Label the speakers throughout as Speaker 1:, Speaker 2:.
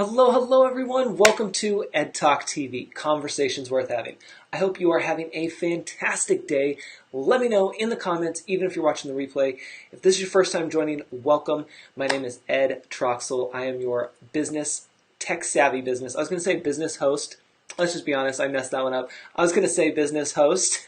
Speaker 1: Hello everyone. Welcome to Ed Talk TV, Conversations Worth Having. I hope you are having a fantastic day. Let me know in the comments, even if you're watching the replay. If this is your first time joining, welcome. My name is Ed Troxel. I am your business, tech-savvy business. I was going to say business host. Let's just be honest, I messed that one up. I was going to say business host.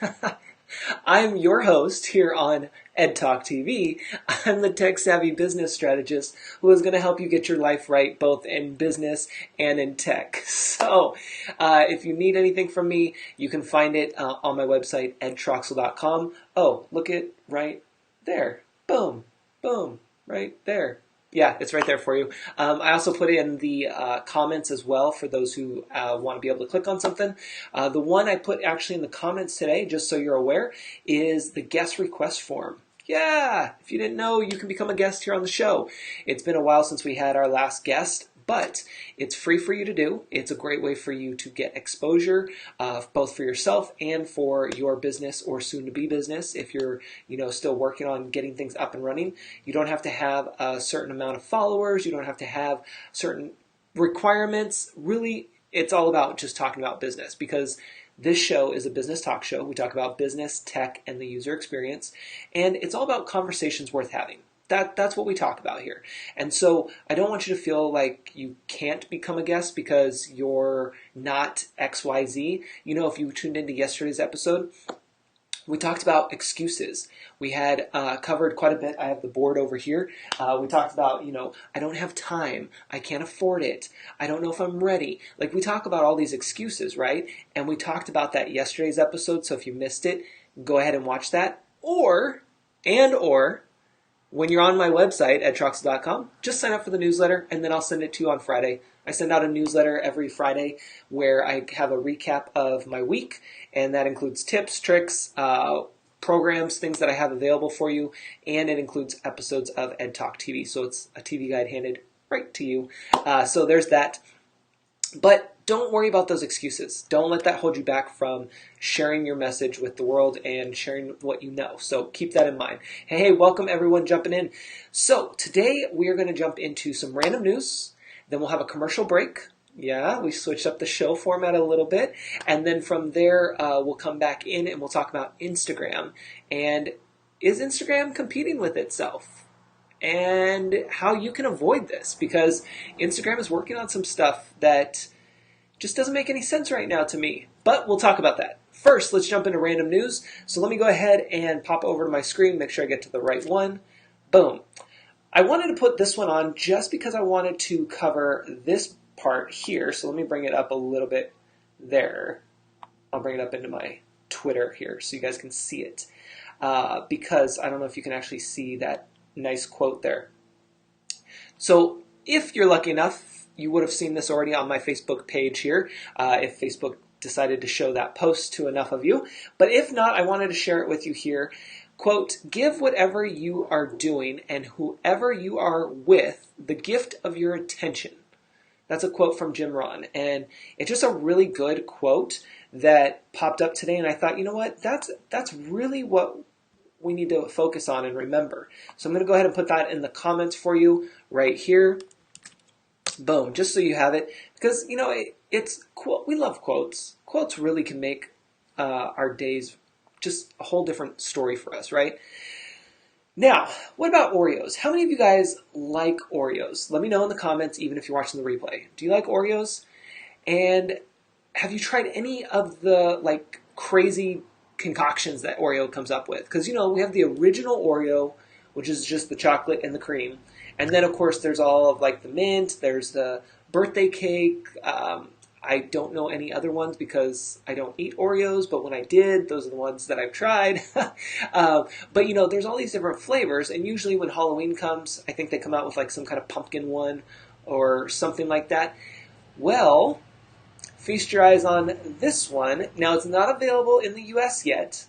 Speaker 1: I'm your host here on Ed Talk TV. I'm the tech-savvy business strategist who is going to help you get your life right, both in business and in tech. So, if you need anything from me, you can find it on my website, edtroxel.com. Oh, look it right there. Boom, boom, right there. Yeah, it's right there for you. I also put in the comments as well for those who want to be able to click on something. The one I put actually in the comments today, just so you're aware, is the guest request form. Yeah, if you didn't know, you can become a guest here on the show. It's been a while since we had our last guest, but it's free for you to do. It's a great way for you to get exposure, both for yourself and for your business or soon-to-be business. If you're, still working on getting things up and running, you don't have to have a certain amount of followers. You don't have to have certain requirements. Really, it's all about just talking about business, because this show is a business talk show. We talk about business, tech, and the user experience, and it's all about conversations worth having. That's what we talk about here. And so I don't want you to feel like you can't become a guest because you're not XYZ. If you tuned into yesterday's episode, we talked about excuses. We had covered quite a bit. I have the board over here. We talked about, I don't have time. I can't afford it. I don't know if I'm ready. Like, we talk about all these excuses, right? And we talked about that yesterday's episode. So if you missed it, go ahead and watch that. Or when you're on my website at troxel.com, just sign up for the newsletter, and then I'll send it to you on Friday. I send out a newsletter every Friday where I have a recap of my week, and that includes tips, tricks, programs, things that I have available for you, and it includes episodes of Ed Talk TV. So it's a TV guide handed right to you. So there's that. But don't worry about those excuses. Don't let that hold you back from sharing your message with the world and sharing what you know. So keep that in mind. Hey, welcome everyone jumping in. So today we are going to jump into some random news. Then we'll have a commercial break. Yeah, we switched up the show format a little bit. And then from there, we'll come back in and we'll talk about Instagram. And is Instagram competing with itself? And how you can avoid this, because Instagram is working on some stuff that just doesn't make any sense right now to me. But we'll talk about that. First, let's jump into random news. So let me go ahead and pop over to my screen, make sure I get to the right one. Boom. I wanted to put this one on just because I wanted to cover this part here. So let me bring it up a little bit there. I'll bring it up into my Twitter here so you guys can see it. Because I don't know if you can actually see that nice quote there. So if you're lucky enough, you would have seen this already on my Facebook page here, if Facebook decided to show that post to enough of you. But if not, I wanted to share it with you here. Quote, give whatever you are doing and whoever you are with the gift of your attention. That's a quote from Jim Rohn. And it's just a really good quote that popped up today. And I thought, you know what, that's really what we need to focus on and remember. So I'm going to go ahead and put that in the comments for you right here. Boom, just so you have it. Because, it's we love quotes. Quotes really can make our days just a whole different story for us, right? Now, what about Oreos? How many of you guys like Oreos? Let me know in the comments, even if you're watching the replay. Do you like Oreos? And have you tried any of the crazy concoctions that Oreo comes up with? Because, we have the original Oreo, which is just the chocolate and the cream. And then, of course, there's all of the mint, there's the birthday cake. I don't know any other ones because I don't eat Oreos, but when I did, those are the ones that I've tried. But, there's all these different flavors, and usually when Halloween comes, I think they come out with some kind of pumpkin one or something like that. Well, feast your eyes on this one. Now, it's not available in the U.S. yet.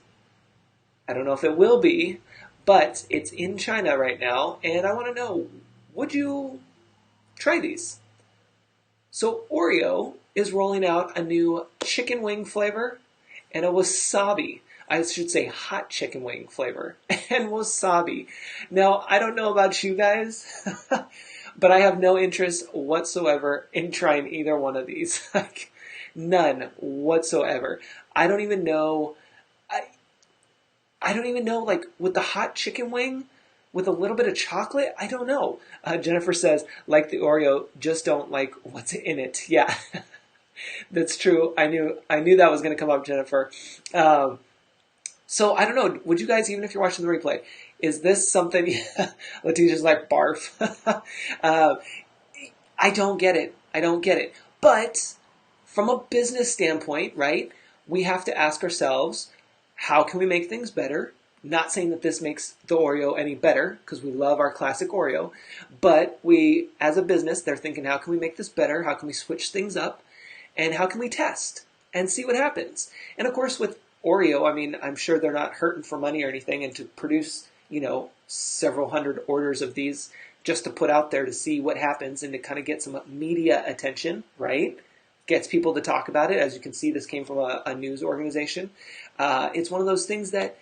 Speaker 1: I don't know if it will be, but it's in China right now, and I want to know, would you try these? So Oreo is rolling out a new chicken wing flavor and a wasabi. I should say hot chicken wing flavor and wasabi. Now, I don't know about you guys, But I have no interest whatsoever in trying either one of these. Like, none whatsoever. I don't even know. I, I don't even know, like, with the hot chicken wing, with a little bit of chocolate, I don't know. Jennifer says, like the Oreo, just don't like what's in it. Yeah, that's true. I knew that was going to come up, Jennifer. Um, so I don't know. Would you guys, even if you're watching the replay, is this something? Letitia's like barf. uh, I don't get it. I don't get it. But from a business standpoint, right? We have to ask ourselves, how can we make things better? Not saying that this makes the Oreo any better, because we love our classic Oreo, but we, as a business, they're thinking, how can we make this better? How can we switch things up? And how can we test and see what happens? And of course, with Oreo, I mean, I'm sure they're not hurting for money or anything, and to produce, several hundred orders of these just to put out there to see what happens and to kind of get some media attention, right? Gets people to talk about it. As you can see, this came from a news organization. It's one of those things that,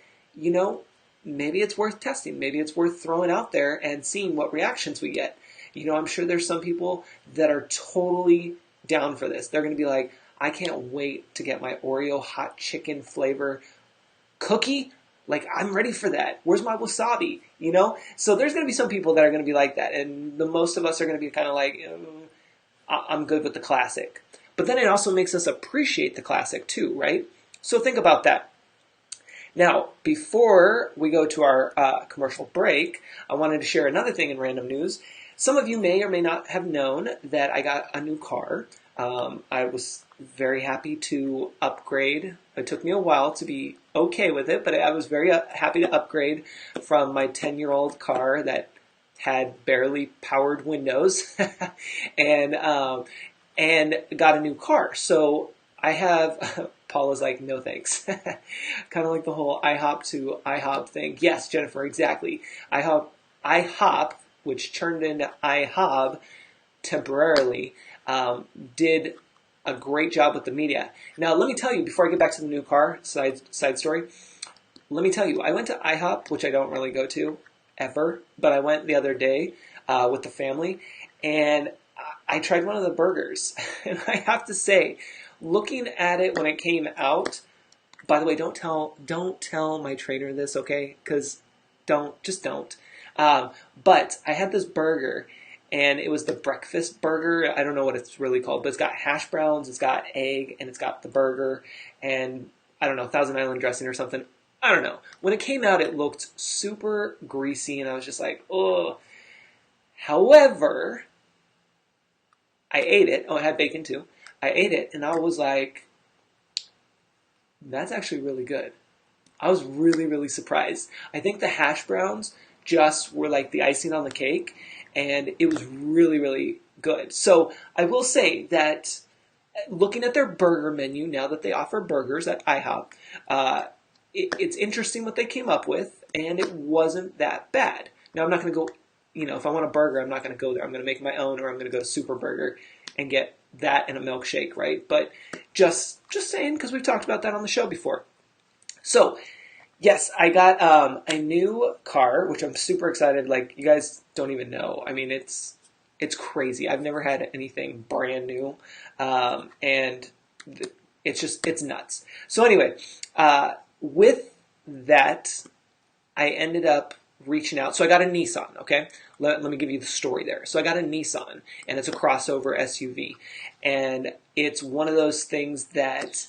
Speaker 1: maybe it's worth testing. Maybe it's worth throwing out there and seeing what reactions we get. I'm sure there's some people that are totally down for this. They're going to be like, I can't wait to get my Oreo hot chicken flavor cookie. Like, I'm ready for that. Where's my wasabi? So there's going to be some people that are going to be like that. And the most of us are going to be kind of like, I'm good with the classic. But then it also makes us appreciate the classic too, right? So think about that. Now, before we go to our commercial break, I wanted to share another thing in random news. Some of you may or may not have known that I got a new car. I was very happy to upgrade. It took me a while to be okay with it, but I was very happy to upgrade from my 10-year-old car that had barely powered windows and got a new car. So I have, Paula's like, no thanks. Kind of like the whole IHOP to IHOP thing. Yes, Jennifer, exactly. IHOP, which turned into IHOB temporarily, did a great job with the media. Now, let me tell you, before I get back to the new car, side story, let me tell you, I went to IHOP, which I don't really go to ever, but I went the other day with the family, and I tried one of the burgers. And I have to say, looking at it when it came out, by the way, don't tell my trainer this, okay? Because don't. But I had this burger, and it was the breakfast burger. I don't know what it's really called, but it's got hash browns, it's got egg, and it's got the burger, and I don't know, Thousand Island dressing or something. I don't know. When it came out, it looked super greasy, and I was just like, oh. However, I ate it. Oh, it had bacon too. I ate it, and I was like, that's actually really good. I was really, really surprised. I think the hash browns just were like the icing on the cake, and it was really, really good. So I will say that looking at their burger menu, now that they offer burgers at IHOP, it's interesting what they came up with, and it wasn't that bad. Now, I'm not going to go, if I want a burger, I'm not going to go there. I'm going to make my own, or I'm going to go to Super Burger and get that and a milkshake, right? But just saying, because we've talked about that on the show before. So, yes, I got a new car, which I'm super excited. Like, you guys don't even know. I mean, it's crazy. I've never had anything brand new, and it's nuts. So anyway, with that, I ended up reaching out. So I got a Nissan, okay? Let me give you the story there. So I got a Nissan, and it's a crossover SUV. And it's one of those things that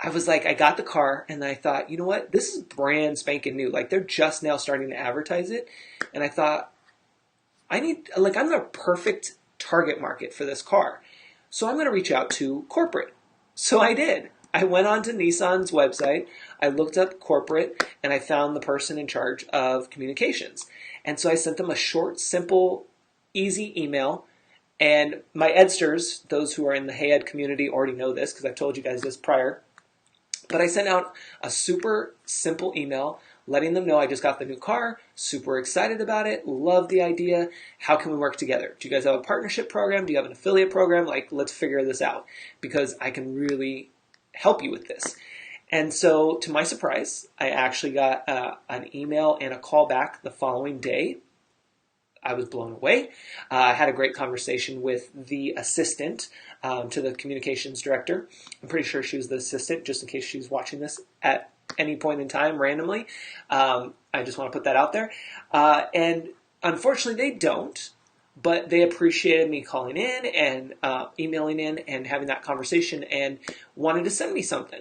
Speaker 1: I was like, I got the car, and then I thought, you know what? This is brand spanking new. Like, they're just now starting to advertise it. And I thought, I'm the perfect target market for this car. So I'm going to reach out to corporate. So I did. I went onto Nissan's website, I looked up corporate, and I found the person in charge of communications. And so I sent them a short, simple, easy email. And my Edsters, those who are in the Hey Ed community already know this because I've told you guys this prior. But I sent out a super simple email letting them know I just got the new car, super excited about it, love the idea. How can we work together? Do you guys have a partnership program? Do you have an affiliate program? Like, let's figure this out because I can really help you with this. And so, to my surprise, I actually got an email and a call back the following day I was blown away. I had a great conversation with the assistant to the communications director. I'm pretty sure she was the assistant, just in case she's watching this at any point in time randomly. I just want to put that out there. And unfortunately, they don't. But they appreciated me calling in and emailing in and having that conversation and wanted to send me something.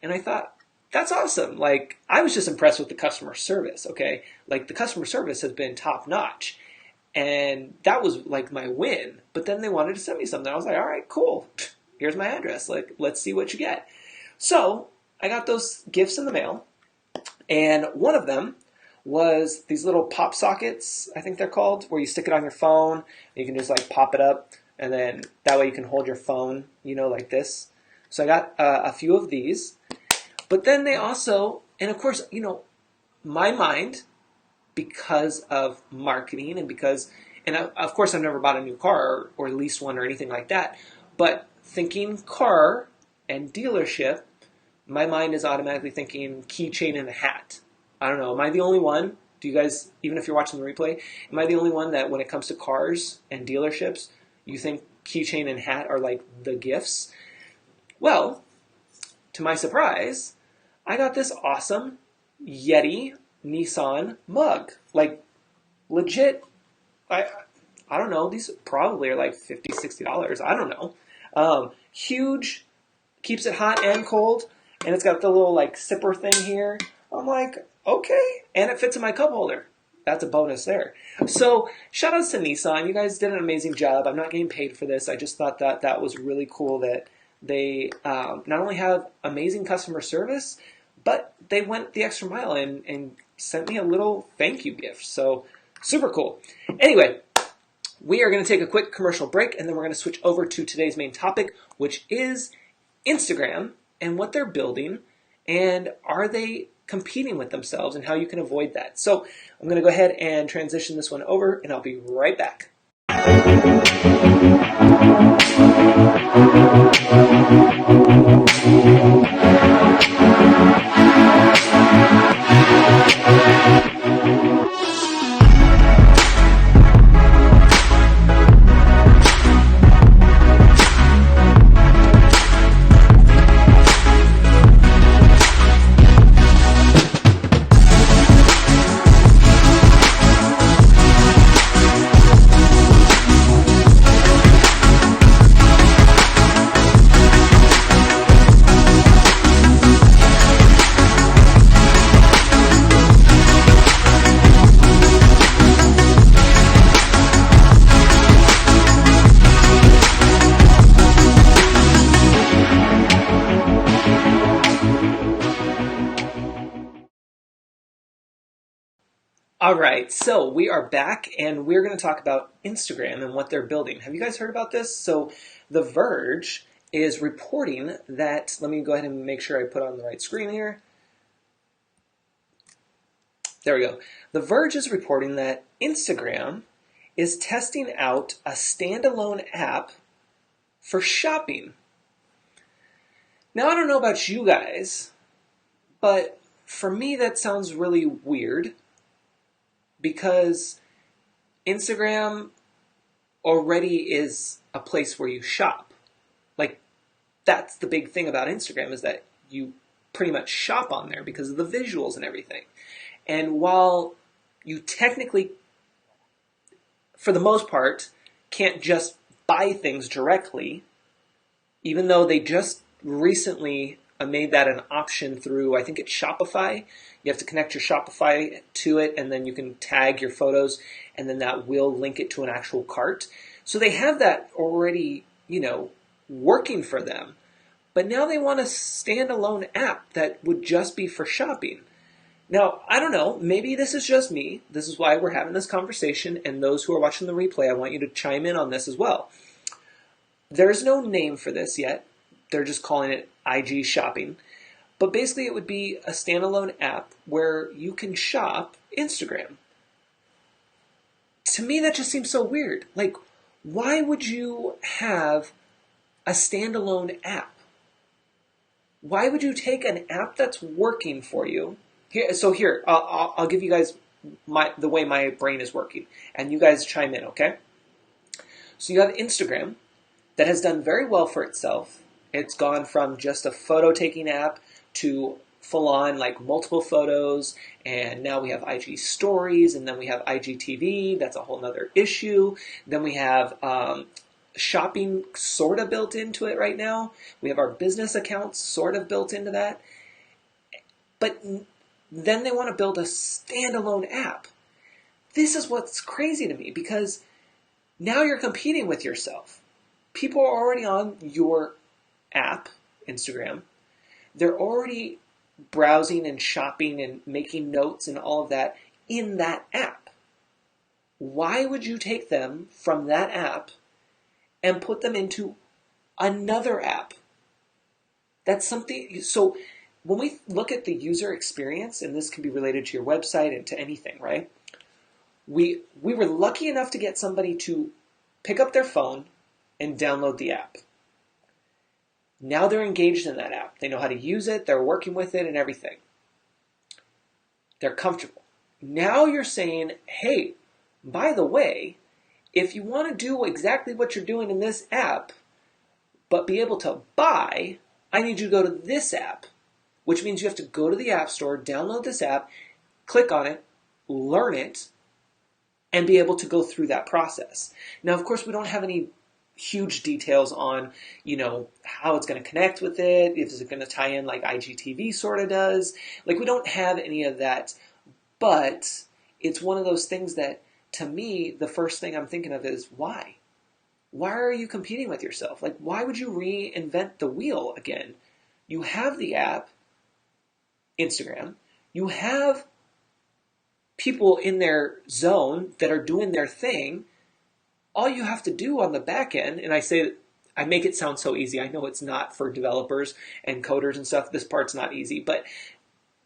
Speaker 1: And I thought, that's awesome. Like, I was just impressed with the customer service, okay? Like, the customer service has been top notch. And that was like my win. But then they wanted to send me something. I was like, all right, cool. Here's my address. Like, let's see what you get. So I got those gifts in the mail. And one of them was these little pop sockets, I think they're called, where you stick it on your phone. You can just like pop it up, and then that way you can hold your phone, like this. So I got a few of these. But then they also, and of course, my mind, because of marketing and of course I've never bought a new car or leased one or anything like that, but thinking car and dealership, my mind is automatically thinking keychain and a hat. I don't know. Am I the only one? Do you guys, even if you're watching the replay, am I the only one that when it comes to cars and dealerships, you think keychain and hat are like the gifts? Well, to my surprise, I got this awesome Yeti Nissan mug. Like, legit, I don't know. These probably are like $50, $60. I don't know. Huge, keeps it hot and cold, and it's got the little like sipper thing here. I'm like, okay, and it fits in my cup holder. That's a bonus there. So shout outs to Nissan. You guys did an amazing job. I'm not getting paid for this. I just thought that was really cool that they not only have amazing customer service, but they went the extra mile and sent me a little thank you gift. So super cool. Anyway, we are going to take a quick commercial break, and then we're going to switch over to today's main topic, which is Instagram and what they're building, and are they competing with themselves and how you can avoid that. So I'm going to go ahead and transition this one over, and I'll be right back. All right, so we are back, and we're going to talk about Instagram and what they're building. Have you guys heard about this? So The Verge is reporting that, let me go ahead and make sure I put on the right screen here. There we go. The Verge is reporting that Instagram is testing out a standalone app for shopping. Now, I don't know about you guys, but for me that sounds really weird, because Instagram already is a place where you shop. Like, that's the big thing about Instagram, is that you pretty much shop on there because of the visuals and everything. And while you technically, for the most part, can't just buy things directly, even though they just recently made that an option through, I think it's Shopify. You have to connect your Shopify to it, and then you can tag your photos, and then that will link it to an actual cart. So they have that already, working for them. But now they want a standalone app that would just be for shopping. Now, I don't know, maybe this is just me. This is why we're having this conversation, and those who are watching the replay, I want you to chime in on this as well. There's no name for this yet. They're just calling it IG shopping. But basically it would be a standalone app where you can shop Instagram. To me, that just seems so weird. Like, why would you have a standalone app? Why would you take an app that's working for you? Here, I'll give you guys the way my brain is working. And you guys chime in, okay? So you have Instagram that has done very well for itself. It's gone from just a photo taking app to full on like multiple photos, and now we have IG stories, and then we have IGTV. That's a whole nother issue. Then we have shopping sort of built into it right now. We have our business accounts sort of built into that. But then they want to build a standalone app. This is what's crazy to me, because now you're competing with yourself. People are already on your app, Instagram. They're already browsing and shopping and making notes and all of that in that app. Why would you take them from that app and put them into another app? That's something. So when we look at the user experience, and this can be related to your website and to anything, right? We were lucky enough to get somebody to pick up their phone and download the app. Now they're engaged in that app. They know how to use it. They're working with it and everything. They're comfortable. Now you're saying, hey, by the way, if you want to do exactly what you're doing in this app, but be able to buy, I need you to go to this app, which means you have to go to the App Store, download this app, click on it, learn it, and be able to go through that process. Now, of course, we don't have any huge details on, how it's going to connect with it, if it's going to tie in like IGTV sort of does. Like, we don't have any of that, but it's one of those things that, to me, the first thing I'm thinking of is why? Why are you competing with yourself? Like, why would you reinvent the wheel again? You have the app, Instagram. You have people in their zone that are doing their thing. All you have to do on the back end, and I make it sound so easy. I know it's not for developers and coders and stuff. This part's not easy, but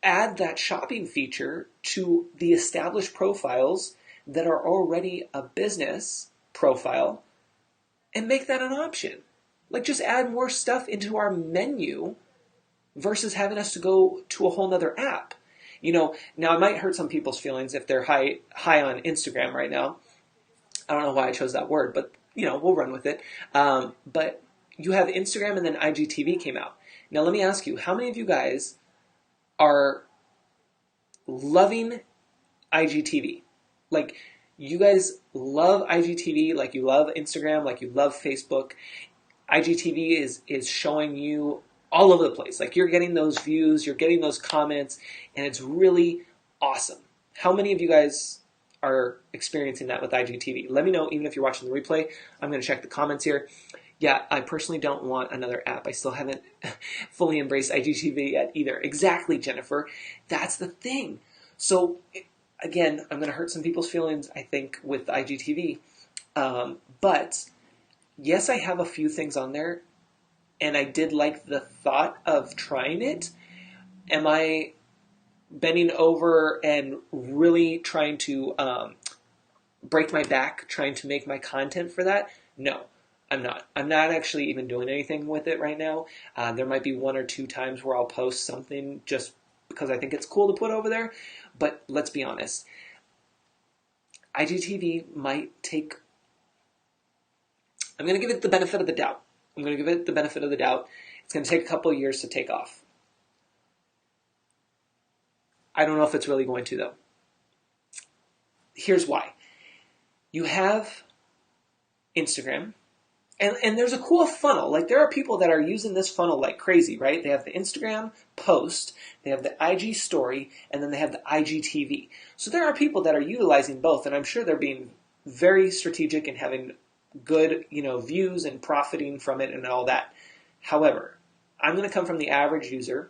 Speaker 1: add that shopping feature to the established profiles that are already a business profile and make that an option. Like, just add more stuff into our menu versus having us to go to a whole nother app. Now it might hurt some people's feelings if they're high on Instagram right now. I don't know why I chose that word, but we'll run with it. But you have Instagram, and then IGTV came out. Now let me ask you, how many of you guys are loving IGTV? Like, you guys love IGTV like you love Instagram, like you love Facebook. IGTV is showing you all over the place. Like, you're getting those views, you're getting those comments, and it's really awesome. How many of you guys are experiencing that with IGTV? Let me know, even if you're watching the replay. I'm going to check the comments here. Yeah, I personally don't want another app. I still haven't fully embraced IGTV yet either. Exactly, Jennifer. That's the thing. So, again, I'm going to hurt some people's feelings, I think, with IGTV. But, yes, I have a few things on there, and I did like the thought of trying it. Am I bending over and really trying to break my back, trying to make my content for that? No, I'm not. I'm not actually even doing anything with it right now. There might be one or two times where I'll post something just because I think it's cool to put over there. But let's be honest. IGTV might take... I'm going to give it the benefit of the doubt. It's going to take a couple of years to take off. I don't know if it's really going to, though. Here's why. You have Instagram, and there's a cool funnel. Like, there are people that are using this funnel like crazy, right? They have the Instagram post, they have the IG story, and then they have the IGTV. So there are people that are utilizing both, and I'm sure they're being very strategic and having good, views and profiting from it and all that. However, I'm going to come from the average user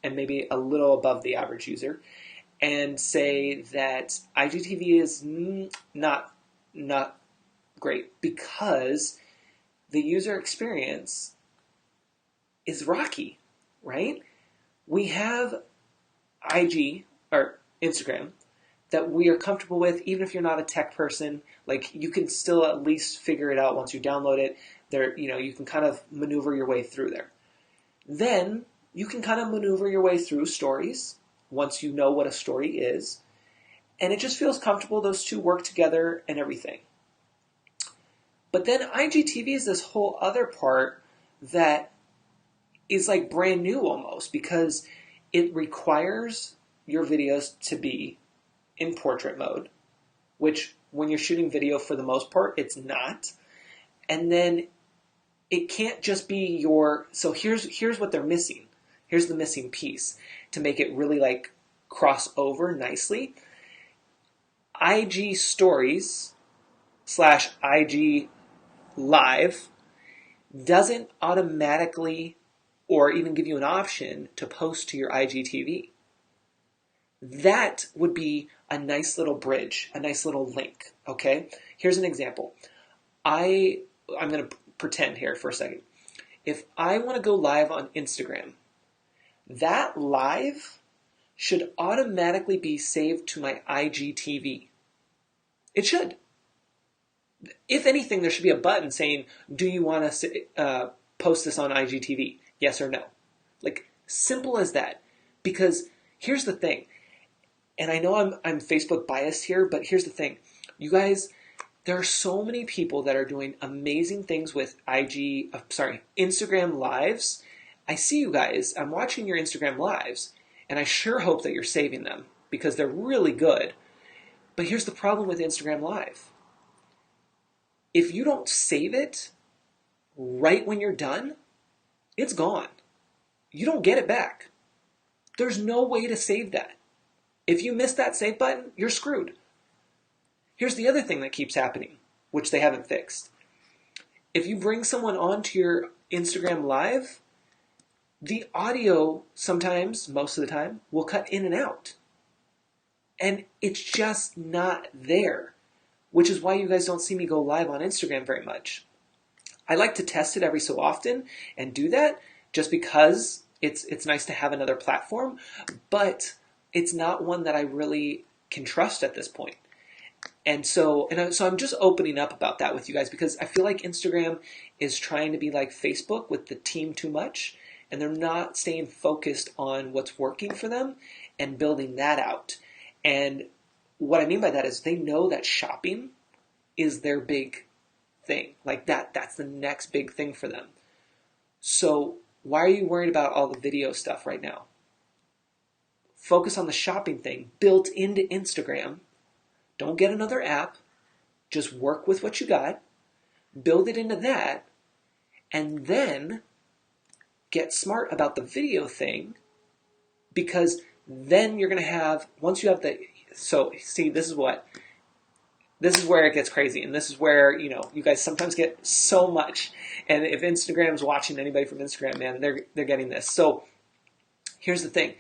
Speaker 1: and maybe a little above the average user and say that IGTV is not great because the user experience is rocky, right? We have IG or Instagram that we are comfortable with, even if you're not a tech person. Like, you can still at least figure it out once you download it. There, you can kind of maneuver your way through there. Then you can kind of maneuver your way through stories once you know what a story is. And it just feels comfortable. Those two work together and everything. But then IGTV is this whole other part that is like brand new almost, because it requires your videos to be in portrait mode, which when you're shooting video for the most part, it's not. And then it can't just be so here's what they're missing. Here's the missing piece to make it really like cross over nicely. IG stories / IG live doesn't automatically or even give you an option to post to your IGTV. That would be a nice little bridge, a nice little link, okay? Here's an example. I'm going to pretend here for a second. If I want to go live on Instagram, that live should automatically be saved to my IGTV. It should. If anything, there should be a button saying, do you want to post this on IGTV? Yes or no. Like, simple as that. Because here's the thing. And I know I'm Facebook biased here, but here's the thing. You guys, there are so many people that are doing amazing things with Instagram lives. I see you guys. I'm watching your Instagram lives, and I sure hope that you're saving them because they're really good. But here's the problem with Instagram Live. If you don't save it right when you're done, it's gone. You don't get it back. There's no way to save that. If you miss that save button, you're screwed. Here's the other thing that keeps happening, which they haven't fixed. If you bring someone onto your Instagram Live, the audio sometimes, most of the time, will cut in and out. And it's just not there, which is why you guys don't see me go live on Instagram very much. I like to test it every so often and do that just because it's nice to have another platform, but it's not one that I really can trust at this point. And so I'm just opening up about that with you guys because I feel like Instagram is trying to be like Facebook with the team too much, and they're not staying focused on what's working for them and building that out. And what I mean by that is they know that shopping is their big thing. Like that's the next big thing for them. So why are you worried about all the video stuff right now? Focus on the shopping thing built into Instagram. Don't get another app. Just work with what you got. Build it into that. And then get smart about the video thing, because then you're going to have, once you have so see, this is where it gets crazy. And this is where, you guys sometimes get so much. And if Instagram's watching, anybody from Instagram, man, they're getting this. So here's the thing.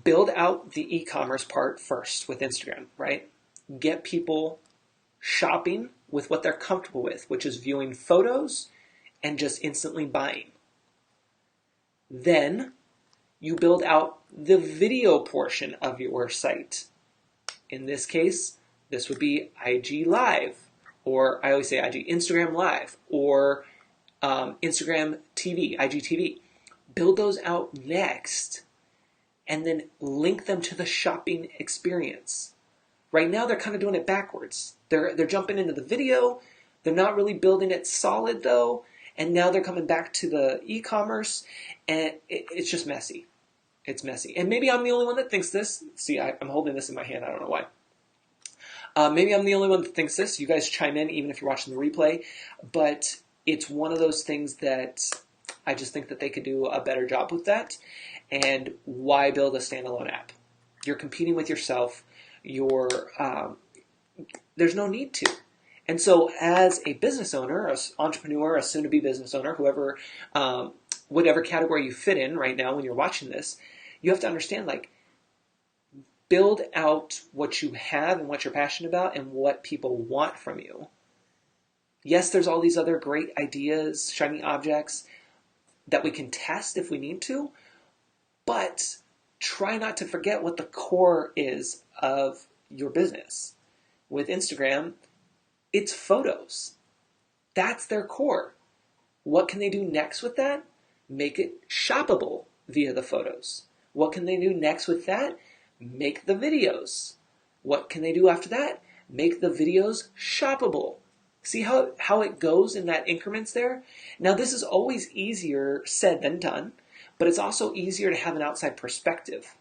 Speaker 1: Build out the e-commerce part first with Instagram, right? Get people shopping with what they're comfortable with, which is viewing photos and just instantly buying. Then you build out the video portion of your site. In this case, this would be IG Live, or I always say Instagram Live, or Instagram TV, IGTV. Build those out next, and then link them to the shopping experience. Right now, they're kind of doing it backwards. They're jumping into the video. They're not really building it solid, though. And now they're coming back to the e-commerce, and it's just messy. It's messy. And maybe I'm the only one that thinks this. See, I'm holding this in my hand. I don't know why. Maybe I'm the only one that thinks this. You guys chime in, even if you're watching the replay. But it's one of those things that I just think that they could do a better job with that. And why build a standalone app? You're competing with yourself. There's no need to. And so as a business owner, an entrepreneur, a soon-to-be business owner, whoever, whatever category you fit in right now when you're watching this, you have to understand, build out what you have and what you're passionate about and what people want from you. Yes, there's all these other great ideas, shiny objects that we can test if we need to, but try not to forget what the core is of your business. With Instagram, it's photos. That's their core. What can they do next with that? Make it shoppable via the photos. What can they do next with that? Make the videos. What can they do after that? Make the videos shoppable. See how it goes in that increments there? Now, this is always easier said than done, but it's also easier to have an outside perspective,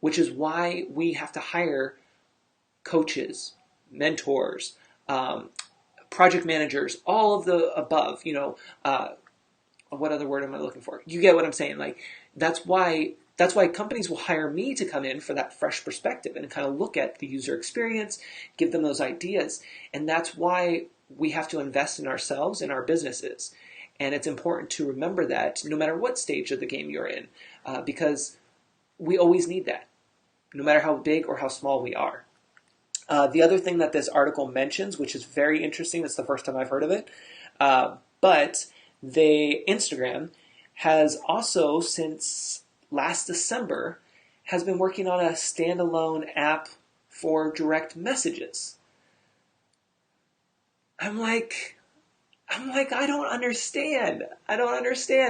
Speaker 1: which is why we have to hire coaches, mentors, project managers, all of the above. What other word am I looking for? You get what I'm saying. Like that's why companies will hire me to come in for that fresh perspective and kind of look at the user experience, give them those ideas, and that's why we have to invest in ourselves and our businesses. And it's important to remember that no matter what stage of the game you're in, because we always need that, no matter how big or how small we are. The other thing that this article mentions, which is very interesting, it's the first time I've heard of it, but Instagram has also, since last December, has been working on a standalone app for direct messages. I'm like, I don't understand.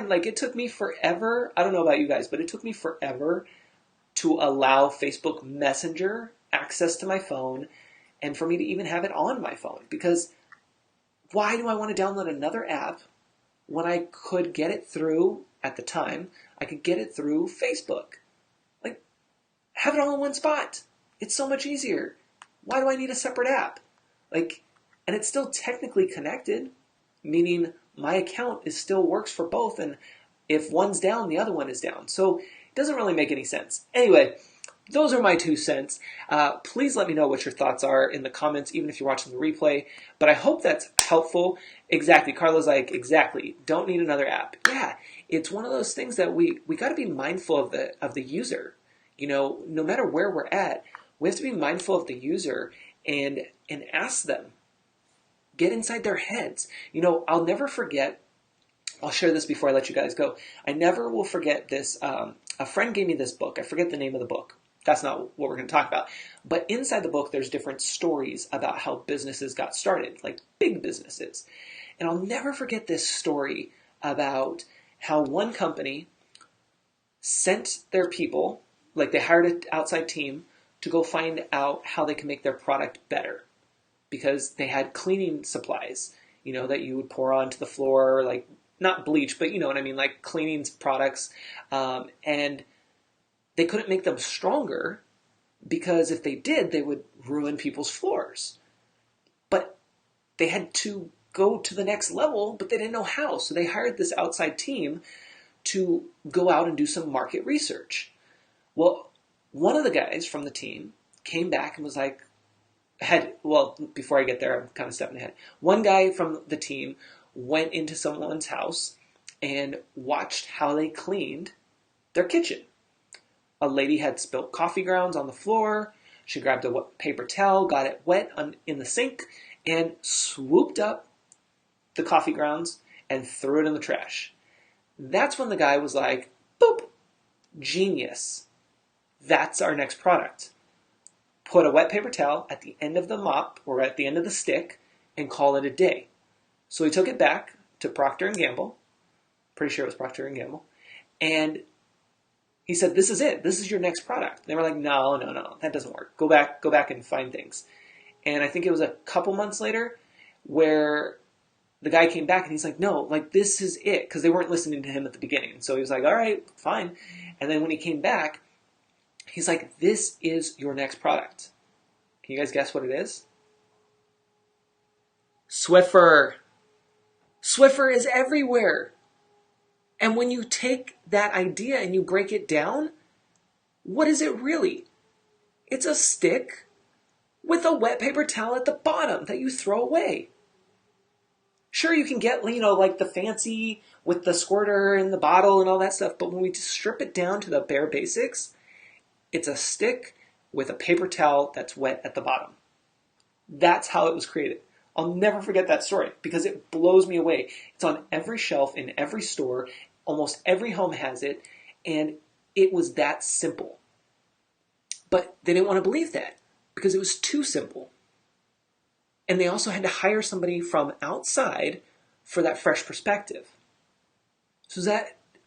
Speaker 1: Like, it took me forever. I don't know about you guys, but it took me forever to allow Facebook Messenger access to my phone and for me to even have it on my phone. Because why do I want to download another app when I could get it through, at the time, I could get it through Facebook? Like, have it all in one spot. It's so much easier. Why do I need a separate app? Like, and it's still technically connected, meaning my account still works for both, and if one's down, the other one is down. So it doesn't really make any sense. Anyway, those are my 2 cents. Please let me know what your thoughts are in the comments, even if you're watching the replay. But I hope that's helpful. Exactly. Carla's like, exactly. Don't need another app. Yeah, it's one of those things that we got to be mindful of the user. No matter where we're at, we have to be mindful of the user and ask them. Get inside their heads. I'll never forget. I'll share this before I let you guys go. I never will forget this. A friend gave me this book. I forget the name of the book. That's not what we're going to talk about. But inside the book, there's different stories about how businesses got started, like big businesses. And I'll never forget this story about how one company sent their people, like they hired an outside team, to go find out how they can make their product better. Because they had cleaning supplies, that you would pour onto the floor, like not bleach, but you know what I mean, like cleaning products. And they couldn't make them stronger because if they did, they would ruin people's floors. But they had to go to the next level, but they didn't know how. So they hired this outside team to go out and do some market research. Well, one of the guys from the team came back and was like, before I get there, I'm kind of stepping ahead. One guy from the team went into someone's house and watched how they cleaned their kitchen. A lady had spilt coffee grounds on the floor. She grabbed a paper towel, got it wet in the sink, and swooped up the coffee grounds and threw it in the trash. That's when the guy was like, boop, genius. That's our next product. Put a wet paper towel at the end of the mop or at the end of the stick and call it a day. So he took it back to Procter & Gamble. Pretty sure it was Procter & Gamble. And he said, this is it. This is your next product. And they were like, no, that doesn't work. Go back and find things. And I think it was a couple months later where the guy came back and he's like, no, like this is it. Because they weren't listening to him at the beginning. So he was like, all right, fine. And then when he came back, he's like, this is your next product. Can you guys guess what it is? Swiffer. Swiffer is everywhere. And when you take that idea and you break it down, what is it really? It's a stick with a wet paper towel at the bottom that you throw away. Sure, you can get, like the fancy with the squirter and the bottle and all that stuff, but when we just strip it down to the bare basics, it's a stick with a paper towel that's wet at the bottom. That's how it was created. I'll never forget that story because it blows me away. It's on every shelf in every store. Almost every home has it. And it was that simple. But they didn't want to believe that because it was too simple. And they also had to hire somebody from outside for that fresh perspective. So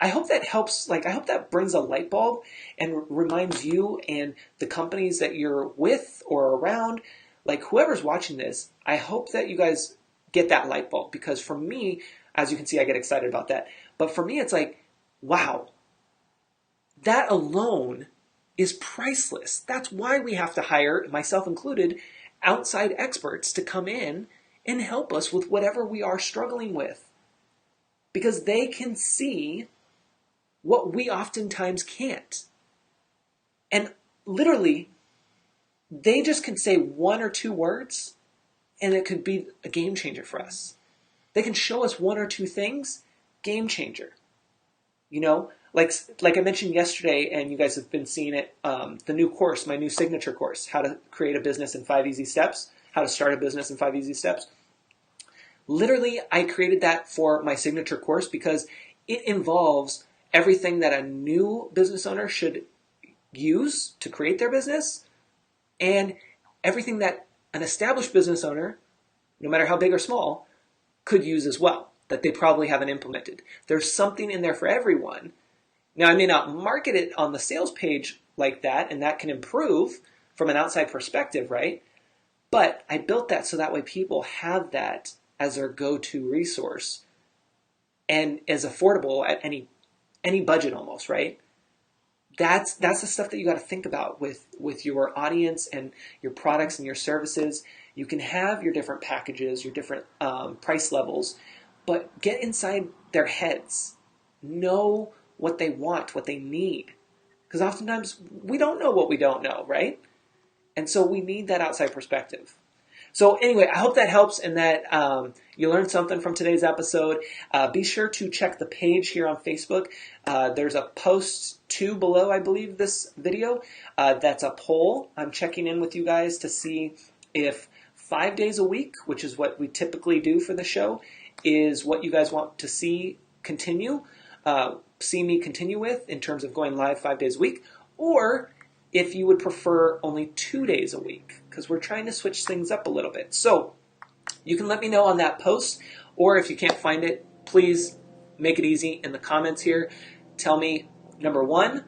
Speaker 1: I hope that helps. Like, I hope that brings a light bulb and reminds you and the companies that you're with or around, like whoever's watching this, I hope that you guys get that light bulb, because for me, as you can see, I get excited about that. But for me, it's like, wow, that alone is priceless. That's why we have to hire, myself included, outside experts to come in and help us with whatever we are struggling with, because they can see what we oftentimes can't. And literally, they just can say one or two words and it could be a game changer for us. They can show us one or two things, game changer. You know, like I mentioned yesterday, and you guys have been seeing it, the new course, my new signature course, How to Create a Business in 5 Easy Steps, How to Start a Business in 5 Easy Steps. Literally, I created that for my signature course because it involves everything that a new business owner should use to create their business, and everything that an established business owner, no matter how big or small, could use as well, that they probably haven't implemented. There's something in there for everyone. Now, I may not market it on the sales page like that, and that can improve from an outside perspective, right? But I built that so that way people have that as their go-to resource and is affordable at any budget almost, right? That's the stuff that you got to think about with your audience and your products and your services. You can have your different packages, your different price levels, but get inside their heads. Know what they want, what they need. Because oftentimes we don't know what we don't know, right? And so we need that outside perspective. So anyway, I hope that helps and that you learned something from today's episode. Be sure to check the page here on Facebook. There's a post 2 below, I believe, this video. That's a poll. I'm checking in with you guys to see if 5 days a week, which is what we typically do for the show, is what you guys want to see me continue with in terms of going live 5 days a week, or if you would prefer only 2 days a week, because we're trying to switch things up a little bit. So you can let me know on that post, or if you can't find it, please make it easy in the comments here. Tell me number 1,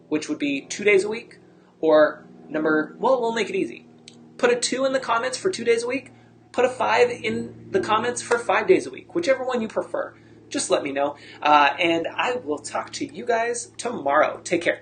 Speaker 1: which would be 2 days a week, or we'll make it easy. Put a 2 in the comments for 2 days a week, put a 5 in the comments for 5 days a week, whichever one you prefer. Just let me know, and I will talk to you guys tomorrow. Take care.